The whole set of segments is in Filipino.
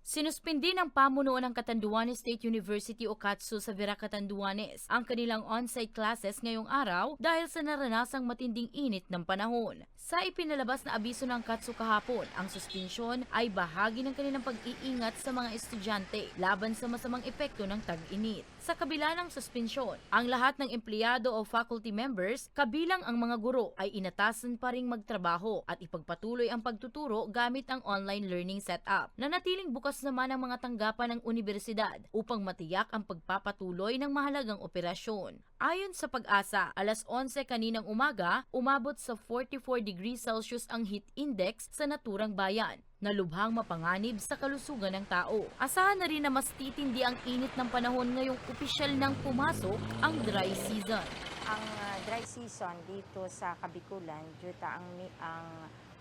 Sinuspindi ng pamunuan ng Catanduanes State University o CATSU sa Vera Catanduanes ang kanilang on-site classes ngayong araw dahil sa naranasang matinding init ng panahon. Sa ipinalabas na abiso ng CATSU kahapon, ang suspensyon ay bahagi ng kanilang pag-iingat sa mga estudyante laban sa masamang epekto ng tag-init. Sa kabila ng suspensyon, ang lahat ng empleyado o faculty members, kabilang ang mga guro, ay inatasan pa ring magtrabaho at ipagpatuloy ang pagtuturo gamit ang online learning setup. Nanatiling bukas naman ang mga tanggapan ng universidad upang matiyak ang pagpapatuloy ng mahalagang operasyon. Ayon sa Pag-asa, alas 11 kaninang umaga, umabot sa 44 degrees Celsius ang heat index sa naturang bayan, na lubhang mapanganib sa kalusugan ng tao. Asahan na rin na mas titindi ang init ng panahon ngayong opisyal nang pumasok ang dry season. Ang dry season dito sa Kabikulan,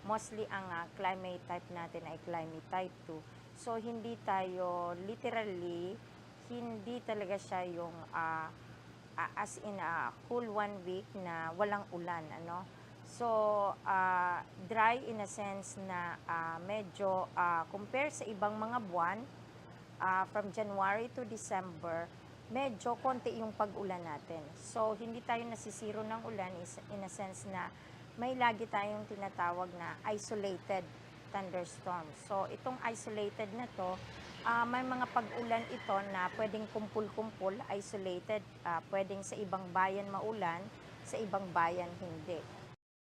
mostly ang climate type natin ay climate type 2. So hindi tayo literally, hindi talaga siya yung as in a cool 1 week na walang ulan, ano. So dry in a sense na medyo compare sa ibang mga buwan, from January to December, medyo konti yung pag-ulan natin. So, hindi tayo nasisiro ng ulan in a sense na may lagi tayong tinatawag na isolated thunderstorm. So, itong isolated na to, may mga pag-ulan ito na pwedeng kumpul-kumpul, isolated, pwedeng sa ibang bayan maulan, sa ibang bayan hindi.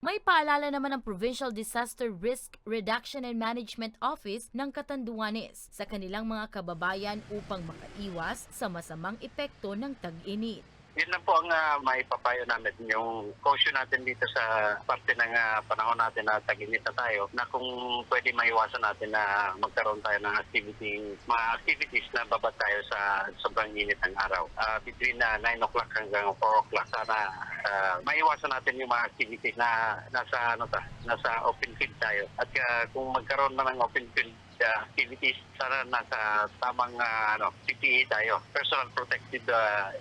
May paalala naman ng Provincial Disaster Risk Reduction and Management Office ng Catanduanes sa kanilang mga kababayan upang makaiwas sa masamang epekto ng tag-init. Yun lang po ang maipapayo namin, yung caution natin dito sa parte ng panahon natin na tag-init na tayo, na kung pwede maiwasan natin na magkaroon tayo ng mga activities na babad tayo sa sobrang init ng araw. Between 9 o'clock hanggang 4 o'clock, sana maiwasan natin yung mga activities na nasa open field tayo. At kung magkaroon na ng open field activities, sana nasa tamang PPE tayo, personal protective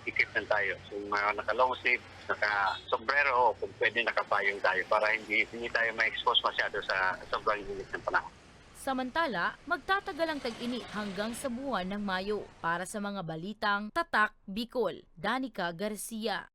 equipment tayo. So, naka-long sleeve, naka-sombrero, o kung pwede nakapayong tayo para hindi tayo ma-expose masyado sa sobrang init ng panahon. Samantala, magtatagal ang tag-init hanggang sa buwan ng Mayo. Para sa mga balitang Tatak, Bicol, Danica Garcia.